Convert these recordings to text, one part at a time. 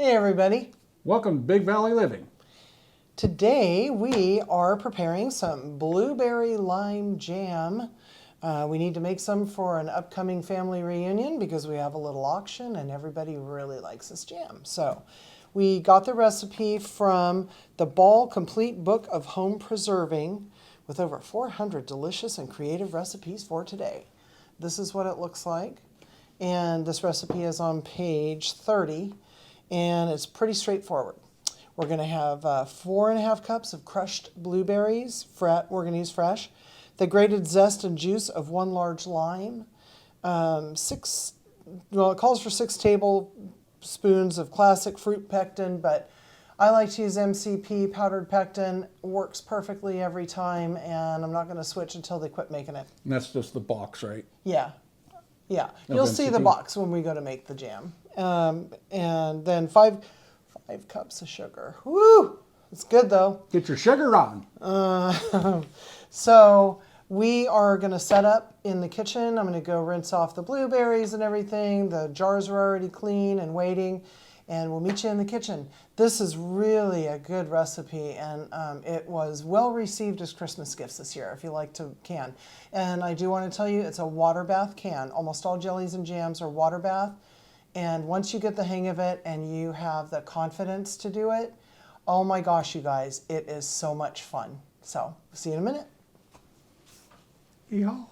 Hey everybody. Welcome to Big Valley Living. Today we are preparing some blueberry lime jam. We need to make some for an upcoming family reunion because we have a little auction and everybody really likes this jam. So we got the recipe from the Ball Complete Book of Home Preserving with over 400 delicious and creative recipes for today. This is what it looks like. And this recipe is on page 30. And it's pretty straightforward. We're going to have 4.5 cups of crushed blueberries. We're going to use fresh. The grated zest and juice of 1 large lime. It calls for 6 tablespoons of classic fruit pectin, but I like to use MCP, powdered pectin. Works perfectly every time, and I'm not going to switch until they quit making it. And that's just the box, right? Yeah. Yeah. You'll see the box when we go to make the jam. And then 5 cups of sugar. Woo! It's good though. Get your sugar on. So we are going to set up in the kitchen. I'm going to go rinse off the blueberries and everything. The jars are already clean and waiting. And we'll meet you in the kitchen. This is really a good recipe, and it was well received as Christmas gifts this year, if you like to can. And I do want to tell you, it's a water bath can. Almost all jellies and jams are water bath. And once you get the hang of it and you have the confidence to do it, oh my gosh, you guys, it is so much fun. So, see you in a minute. Yeah.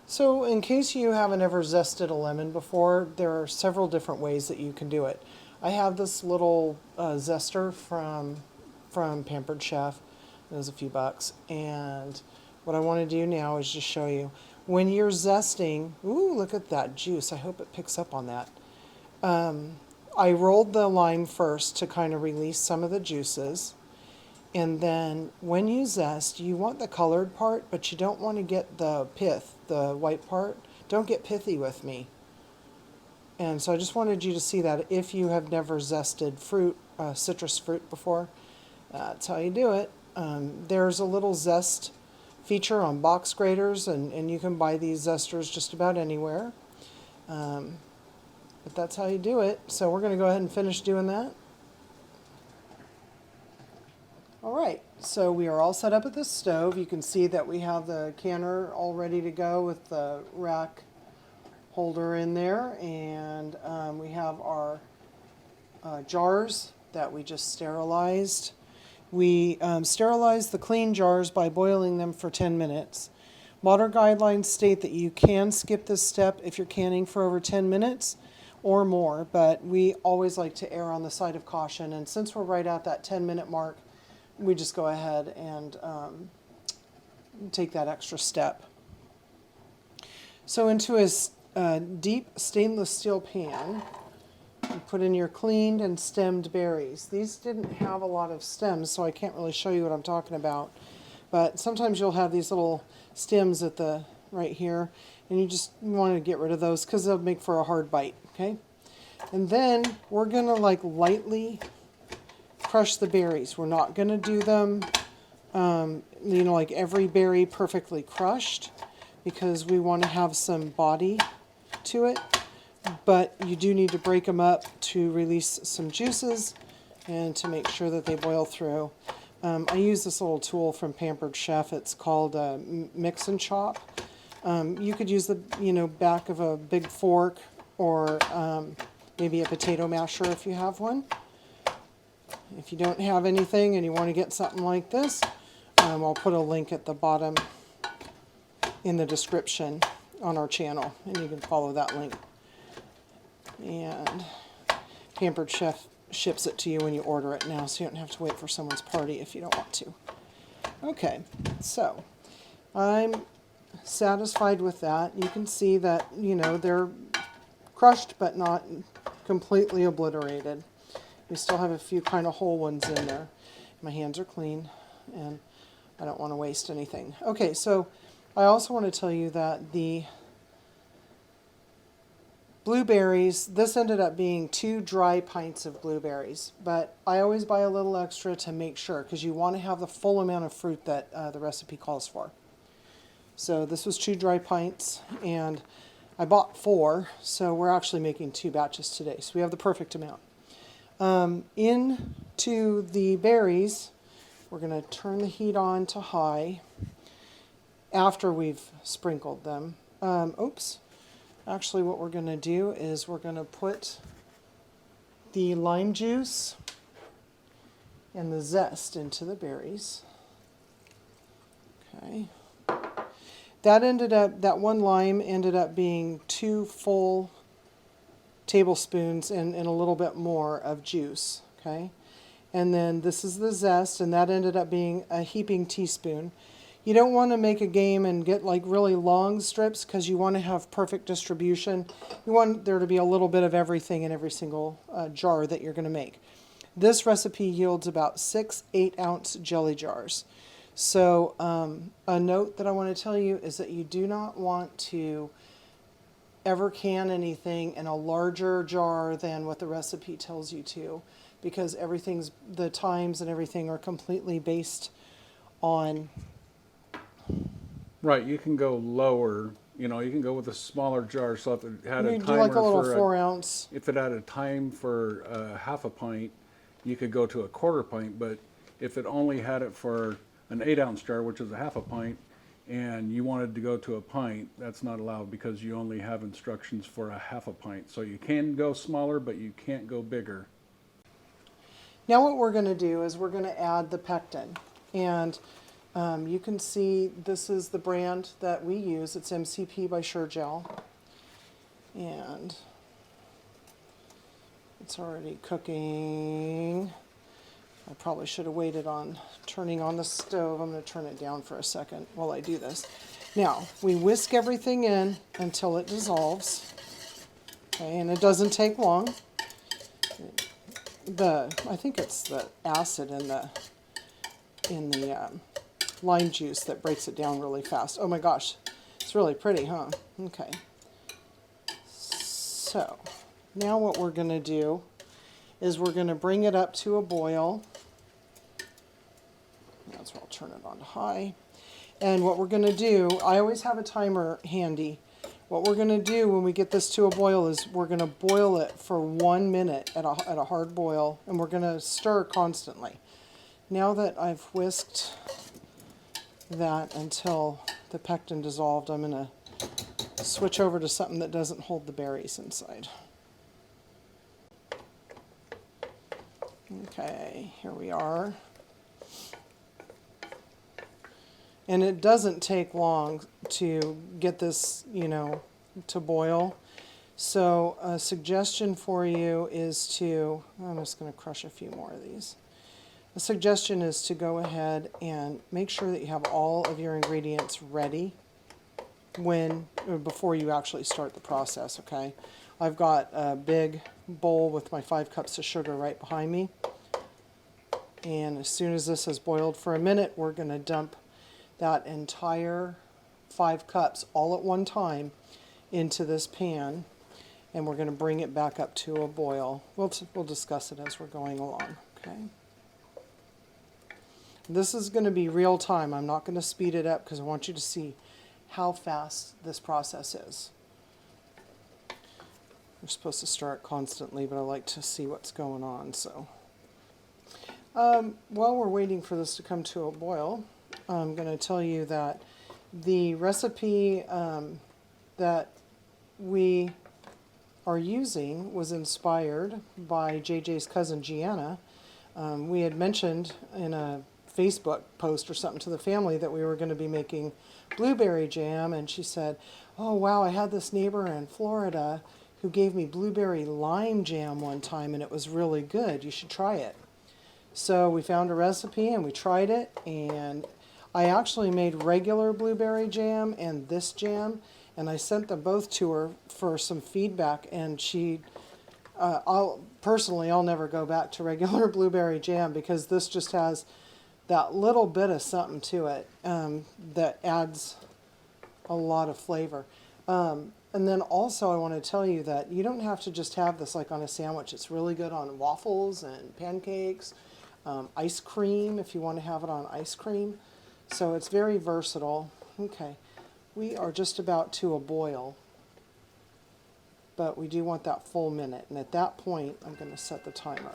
So in case you haven't ever zested a lemon before, there are several different ways that you can do it. I have this little zester from Pampered Chef. It was a few bucks. And what I want to do now is just show you. When you're zesting, ooh, look at that juice. I hope it picks up on that. I rolled the lime first to kind of release some of the juices. And then when you zest, you want the colored part, but you don't want to get the pith, the white part. Don't get pithy with me. And so I just wanted you to see that if you have never zested fruit, citrus fruit before, that's how you do it. There's a little zest feature on box graters, and you can buy these zesters just about anywhere. But that's how you do it. So we're going to go ahead and finish doing that. All right, so we are all set up at the stove. You can see that we have the canner all ready to go with the rack holder in there, and we have our jars that we just sterilized. We sterilized the clean jars by boiling them for 10 minutes. Modern guidelines state that you can skip this step if you're canning for over 10 minutes or more, but we always like to err on the side of caution, and since we're right at that 10-minute mark, we just go ahead and take that extra step. So into a deep stainless steel pan, you put in your cleaned and stemmed berries. These didn't have a lot of stems, so I can't really show you what I'm talking about. But sometimes you'll have these little stems at the right here, and you just want to get rid of those because they'll make for a hard bite, okay? And then we're going to lightly crush the berries. We're not going to do them, like every berry perfectly crushed because we want to have some body to it. But you do need to break them up to release some juices and to make sure that they boil through. I use this little tool from Pampered Chef. It's called Mix and Chop. You could use the back of a big fork or maybe a potato masher if you have one. If you don't have anything and you want to get something like this, I'll put a link at the bottom in the description on our channel, and you can follow that link. And Pampered Chef ships it to you when you order it now, so you don't have to wait for someone's party if you don't want to. Okay, so I'm satisfied with that. You can see that, they're crushed but not completely obliterated. We still have a few kind of whole ones in there. My hands are clean, and I don't want to waste anything. Okay, so I also want to tell you that the blueberries, this ended up being 2 dry pints of blueberries, but I always buy a little extra to make sure, because you want to have the full amount of fruit that the recipe calls for. So this was 2 dry pints, and I bought 4, so we're actually making 2 batches today. So we have the perfect amount. Into the berries, we're going to turn the heat on to high after we've sprinkled them. Actually, what we're going to do is we're going to put the lime juice and the zest into the berries. Okay. That one lime ended up being 2 full tablespoons and a little bit more of juice. Okay. And then this is the zest, and that ended up being a heaping teaspoon. You don't want to make a game and get like really long strips because you want to have perfect distribution. You want there to be a little bit of everything in every single jar that you're going to make. This recipe yields about 6 8-ounce jelly jars. So a note that I want to tell you is that you do not want to ever can anything in a larger jar than what the recipe tells you to, because the times and everything are completely based on. Right, you can go lower. You can go with a smaller jar. So if it had a You do timer like a little for 4-ounce. if it had a time for half a pint, you could go to a quarter pint. But if it only had it for an 8-ounce jar, which is a half a pint, and you wanted to go to a pint, that's not allowed because you only have instructions for a half a pint. So you can go smaller, but you can't go bigger. Now what we're going to do is we're going to add the pectin. And you can see this is the brand that we use. It's MCP by SureJell. And it's already cooking. I probably should have waited on turning on the stove. I'm going to turn it down for a second while I do this. Now, we whisk everything in until it dissolves. Okay, and it doesn't take long. I think it's the acid in the lime juice that breaks it down really fast. Oh my gosh, it's really pretty, huh? Okay. So, now what we're going to do is we're going to bring it up to a boil. That's where I'll turn it on to high. And what we're going to do, I always have a timer handy. What we're going to do when we get this to a boil is we're going to boil it for 1 minute at a hard boil, and we're going to stir constantly. Now that I've whisked that until the pectin dissolved, I'm going to switch over to something that doesn't hold the berries inside. Okay, here we are. And it doesn't take long to get this, to boil. So a suggestion for you is I'm just going to crush a few more of these. The suggestion is to go ahead and make sure that you have all of your ingredients ready before you actually start the process, okay? I've got a big bowl with my 5 cups of sugar right behind me. And as soon as this has boiled for a minute, we're going to dump that entire 5 cups all at one time into this pan, and we're going to bring it back up to a boil. We'll discuss it as we're going along, okay? This is going to be real time. I'm not going to speed it up because I want you to see how fast this process is. We're supposed to stir it constantly, but I like to see what's going on. So while we're waiting for this to come to a boil, I'm going to tell you that the recipe that we are using was inspired by JJ's cousin Gianna. We had mentioned in a Facebook post or something to the family that we were going to be making blueberry jam, and she said, "Oh wow, I had this neighbor in Florida who gave me blueberry lime jam one time and it was really good. You should try it." So we found a recipe and we tried it, and I actually made regular blueberry jam and this jam, and I sent them both to her for some feedback, and I'll never go back to regular blueberry jam because this just has that little bit of something to it that adds a lot of flavor. And then also I want to tell you that you don't have to just have this like on a sandwich. It's really good on waffles and pancakes, ice cream if you want to have it on ice cream. So it's very versatile. Okay, we are just about to a boil. but we do want that full minute. And at that point, I'm going to set the timer.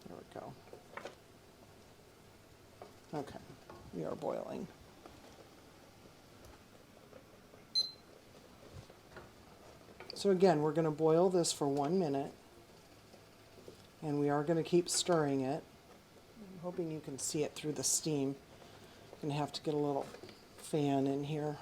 There we go. Okay, we are boiling. So again, we're going to boil this for 1 minute, and we are going to keep stirring it. I'm hoping you can see it through the steam. I'm going to have to get a little fan in here.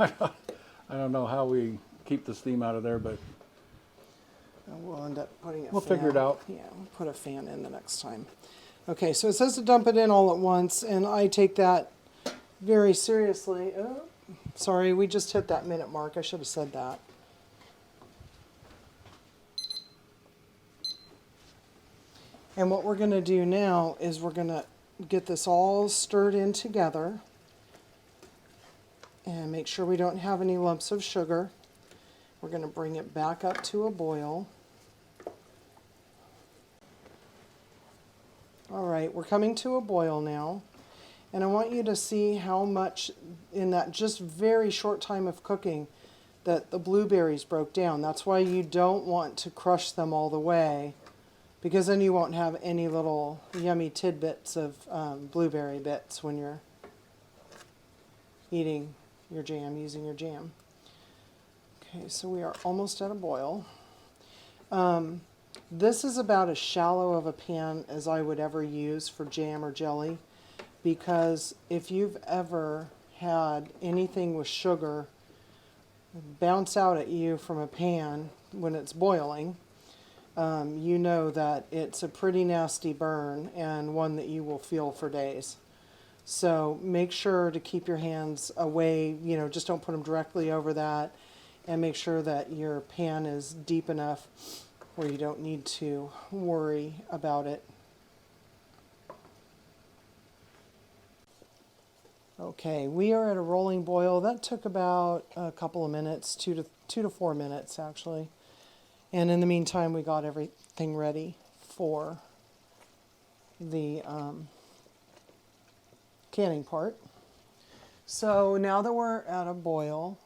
I don't know how we keep the steam out of there, but We'll end up putting a we'll fan. figure it out. Yeah, we'll put a fan in the next time. Okay, so it says to dump it in all at once, and I take that very seriously. Oh, sorry, we just hit that minute mark. I should have said that. And what we're going to do now is we're going to get this all stirred in together and make sure we don't have any lumps of sugar. We're going to bring it back up to a boil. All right, we're coming to a boil now, and I want you to see how much in that just very short time of cooking that the blueberries broke down. That's why you don't want to crush them all the way, because then you won't have any little yummy tidbits of blueberry bits when you're eating your jam, using your jam. Okay, so we are almost at a boil. This is about as shallow of a pan as I would ever use for jam or jelly, because if you've ever had anything with sugar bounce out at you from a pan when it's boiling, you know that it's a pretty nasty burn and one that you will feel for days. So make sure to keep your hands away, you know, just don't put them directly over that, and make sure that your pan is deep enough where you don't need to worry about it. Okay, we are at a rolling boil. That took about a couple of minutes, two to 4 minutes actually. And in the meantime, we got everything ready for the canning part. So now that we're at a boil,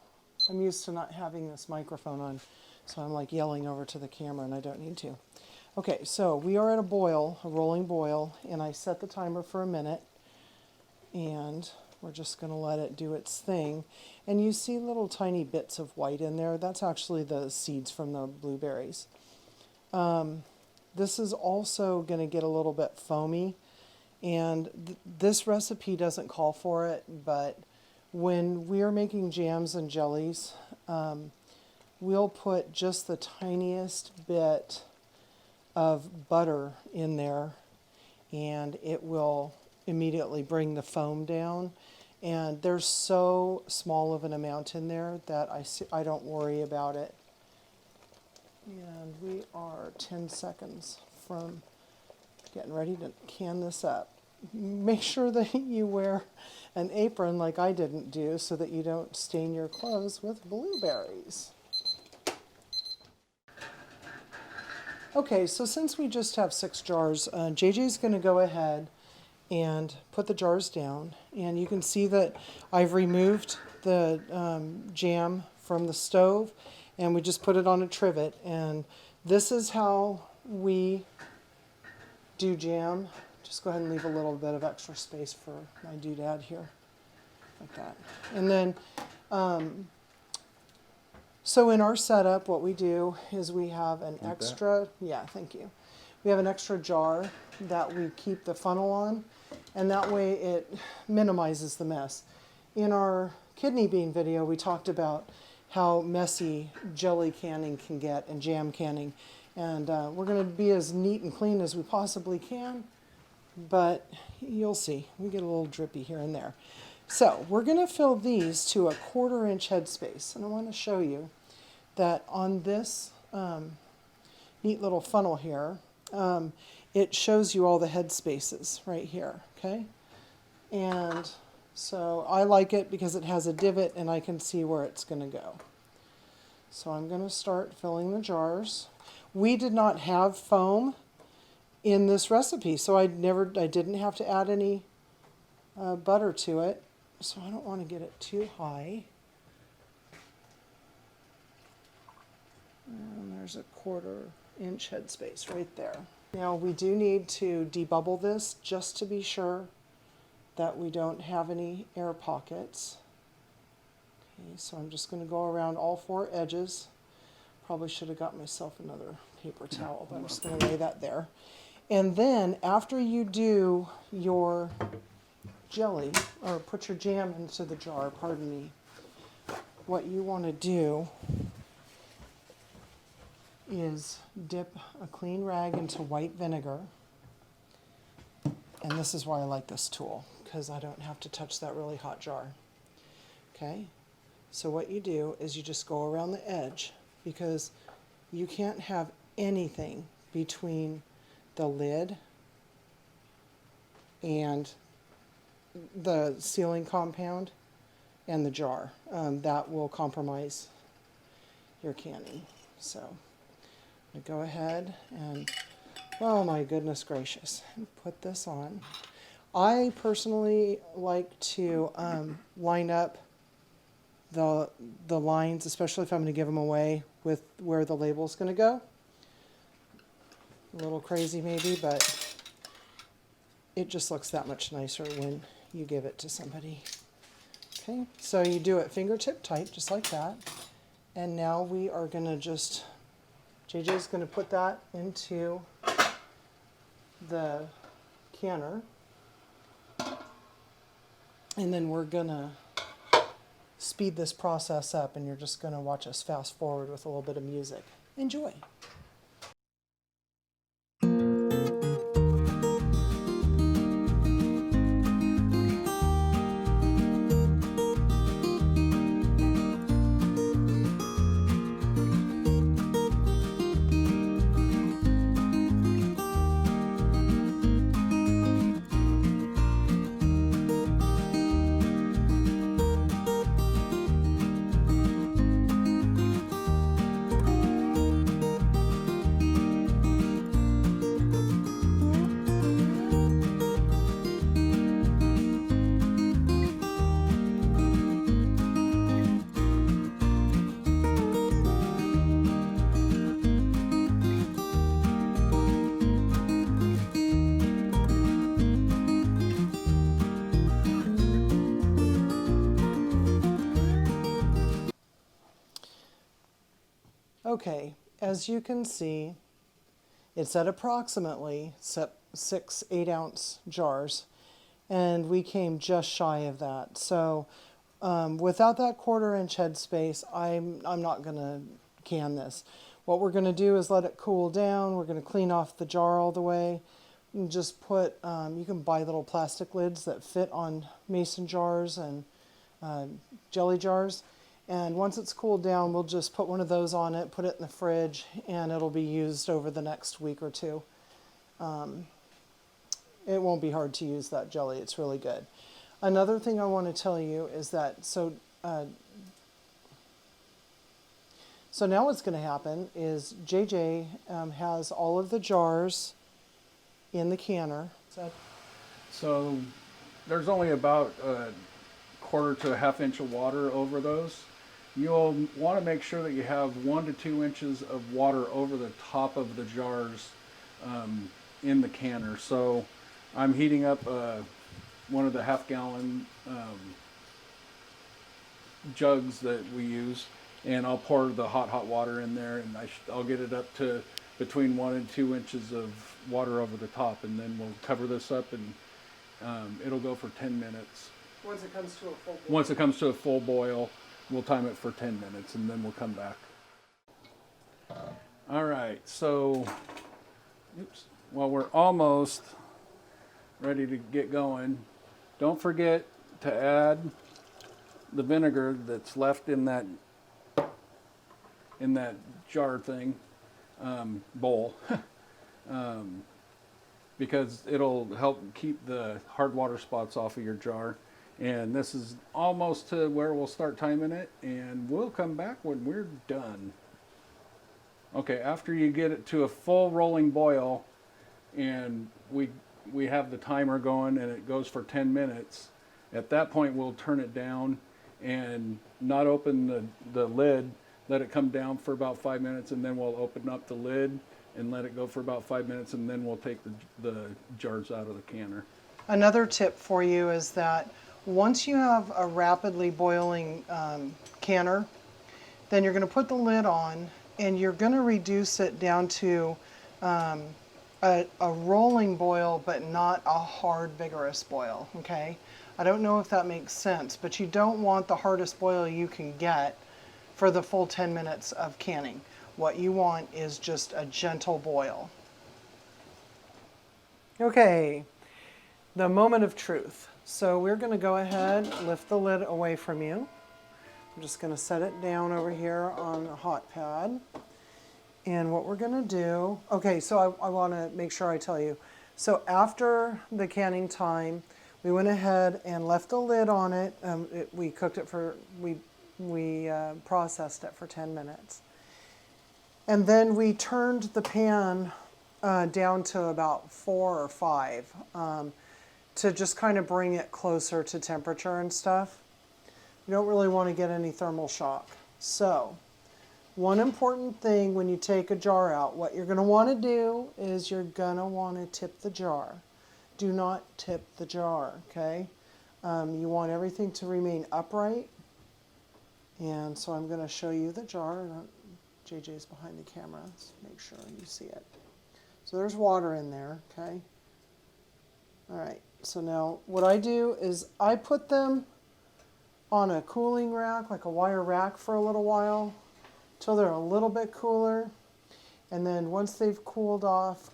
I'm used to not having this microphone on, so I'm like yelling over to the camera, and I don't need to. Okay, so we are at a boil, a rolling boil, and I set the timer for a minute, and we're just going to let it do its thing. And you see little tiny bits of white in there. That's actually the seeds from the blueberries. This is also going to get a little bit foamy, and this recipe doesn't call for it, but when we are making jams and jellies, we'll put just the tiniest bit of butter in there, and it will immediately bring the foam down. And there's so small of an amount in there that I don't worry about it. And we are 10 seconds from getting ready to can this up. Make sure that you wear an apron like I didn't do, so that you don't stain your clothes with blueberries. Okay, so since we just have 6 jars, JJ's going to go ahead and put the jars down. And you can see that I've removed the jam from the stove, and we just put it on a trivet. And this is how we do jam. Just go ahead and leave a little bit of extra space for my doodad here, like that. And then, so in our setup, what we do is we have an Like extra, yeah, thank you. We have an extra jar that we keep the funnel on, and that way it minimizes the mess. In our kidney bean video, we talked about how messy jelly canning can get and jam canning. And we're going to be as neat and clean as we possibly can. but you'll see. We get a little drippy here and there. So we're going to fill these to a 1/4 inch headspace. And I want to show you that on this neat little funnel here, it shows you all the head spaces right here, okay? And so I like it because it has a divot and I can see where it's going to go. So I'm going to start filling the jars. We did not have foam in this recipe, so I didn't have to add any butter to it. So I don't want to get it too high. And there's a 1/4 inch headspace right there. Now we do need to debubble this just to be sure that we don't have any air pockets. Okay, so I'm just going to go around all 4 edges. Probably should have got myself another paper towel, but I'm just going to lay that there. And then after you do your jelly, or put your jam into the jar, pardon me, what you want to do is dip a clean rag into white vinegar. And this is why I like this tool, because I don't have to touch that really hot jar. Okay, so what you do is you just go around the edge, because you can't have anything between the lid and the sealing compound and the jar. That will compromise your canning. So I'm going to go ahead and, oh my goodness gracious, put this on. I personally like to line up the lines, especially if I'm going to give them away, with where the label is going to go. A little crazy maybe, but it just looks that much nicer when you give it to somebody. Okay, so you do it fingertip tight, just like that. And now we are going to just, JJ's going to put that into the canner. And then we're going to speed this process up, and you're just going to watch us fast forward with a little bit of music. Enjoy. Okay, as you can see, it's at approximately 6 8-ounce jars, and we came just shy of that. So without that 1/4 inch headspace, I'm not going to can this. What we're going to do is let it cool down. We're going to clean off the jar all the way. And just put, you can buy little plastic lids that fit on mason jars and jelly jars. And once it's cooled down, we'll just put one of those on it, put it in the fridge, and it'll be used over the next week or two. It won't be hard to use that jelly. It's really good. Another thing I want to tell you is that, so now what's going to happen is JJ has all of the jars in the canner. So there's only about 1/4 to 1/2 inch of water over those. You'll want to make sure that you have 1 to 2 inches of water over the top of the jars in the canner. So I'm heating up one of the 1/2 gallon jugs that we use, and I'll pour the hot water in there, and I'll get it up to between 1 and 2 inches of water over the top, and then we'll cover this up, and it'll go for 10 minutes. Once it comes to a full boil. Once it comes to a full boil, we'll time it for 10 minutes, and then we'll come back. All right, so, well, we're almost ready to get going. Don't forget to add the vinegar that's left in that jar thing, bowl, because it'll help keep the hard water spots off of your jar. And this is almost to where we'll start timing it, and we'll come back when we're done. Okay, after you get it to a full rolling boil, and we have the timer going and it goes for 10 minutes, at that point we'll turn it down and not open the lid, let it come down for about 5 minutes, and then we'll open up the lid and let it go for about 5 minutes, and then we'll take the jars out of the canner. Another tip for you is that once you have a rapidly boiling canner, then you're going to put the lid on and you're going to reduce it down to a rolling boil, but not a hard, vigorous boil, okay? I don't know if that makes sense, but you don't want the hardest boil you can get for the full 10 minutes of canning. What you want is just a gentle boil. Okay, the moment of truth. So we're going to go ahead, lift the lid away from you. I'm just going to set it down over here on a hot pad. And what we're going to do, okay, so I want to make sure I tell you. So after the canning time, we went ahead and left the lid on it. We cooked it for, we processed it for 10 minutes. And then we turned the pan down to about 4 or 5 to just kind of bring it closer to temperature and stuff. You don't really want to get any thermal shock. So one important thing when you take a jar out, what you're going to want to do is you're going to want to tip the jar. Do not tip the jar, okay? You want everything to remain upright. And so I'm going to show you the jar. JJ's behind the camera. Let's make sure you see it. So there's water in there, okay? All right, so now what I do is I put them on a cooling rack, like a wire rack, for a little while, till they're a little bit cooler. And then once they've cooled off,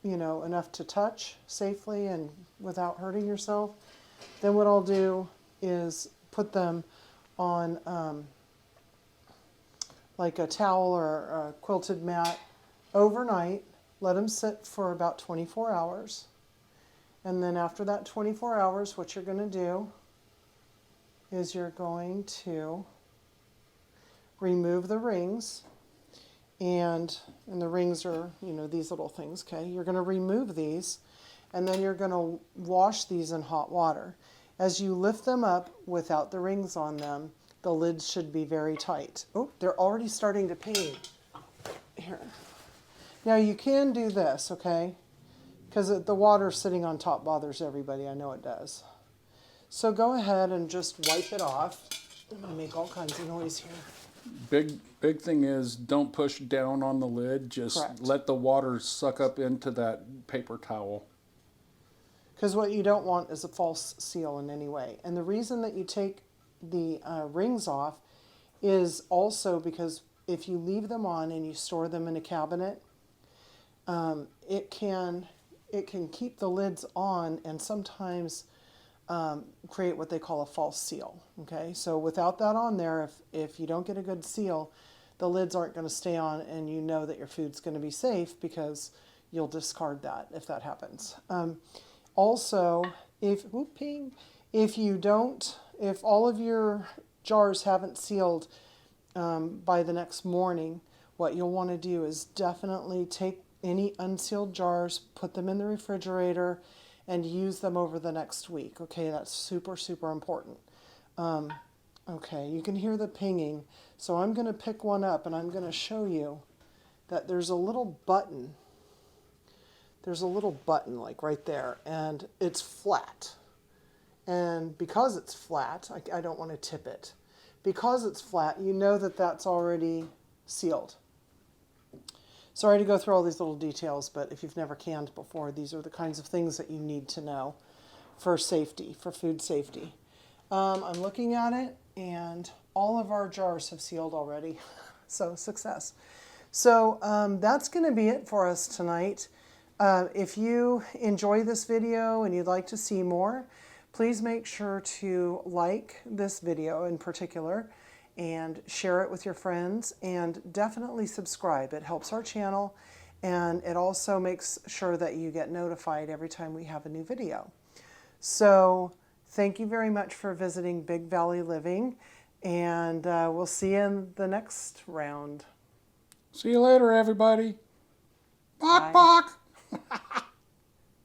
you know, enough to touch safely and without hurting yourself, then what I'll do is put them on like a towel or a quilted mat overnight, let them sit for about 24 hours. And then after that 24 hours, what you're going to do is you're going to remove the rings. And the rings are, you know, these little things, okay? You're going to remove these, and then you're going to wash these in hot water. As you lift them up without the rings on them, the lids should be very tight. Oh, they're already starting to ping. Here. Now you can do this, okay? Because the water sitting on top bothers everybody. I know it does. So go ahead and just wipe it off. I'm going to make all kinds of noise here. Big thing is don't push down on the lid. Just Correct. let the water suck up into that paper towel. Because what you don't want is a false seal in any way. And the reason that you take the rings off is also because if you leave them on and you store them in a cabinet, it can keep the lids on and sometimes create what they call a false seal. Okay, so without that on there, if you don't get a good seal, the lids aren't going to stay on, and you know that your food's going to be safe because you'll discard that if that happens. Also, if all of your jars haven't sealed by the next morning, what you'll want to do is definitely take any unsealed jars, put them in the refrigerator, and use them over the next week. Okay, that's super, super important. Okay, you can hear the pinging. So I'm going to pick one up and I'm going to show you that there's a little button. There's a little button like right there, and it's flat. And because it's flat, I don't want to tip it. Because it's flat, you know that that's already sealed. Sorry to go through all these little details, but if you've never canned before, these are the kinds of things that you need to know for safety, for food safety. I'm looking at it, and all of our jars have sealed already, so success. So that's going to be it for us tonight. If you enjoy this video and you'd like to see more, please make sure to like this video in particular and share it with your friends, and definitely subscribe. It helps our channel, and it also makes sure that you get notified every time we have a new video. So thank you very much for visiting Big Valley Living, and we'll see you in the next round. See you later, everybody. Bok, Bye. bok.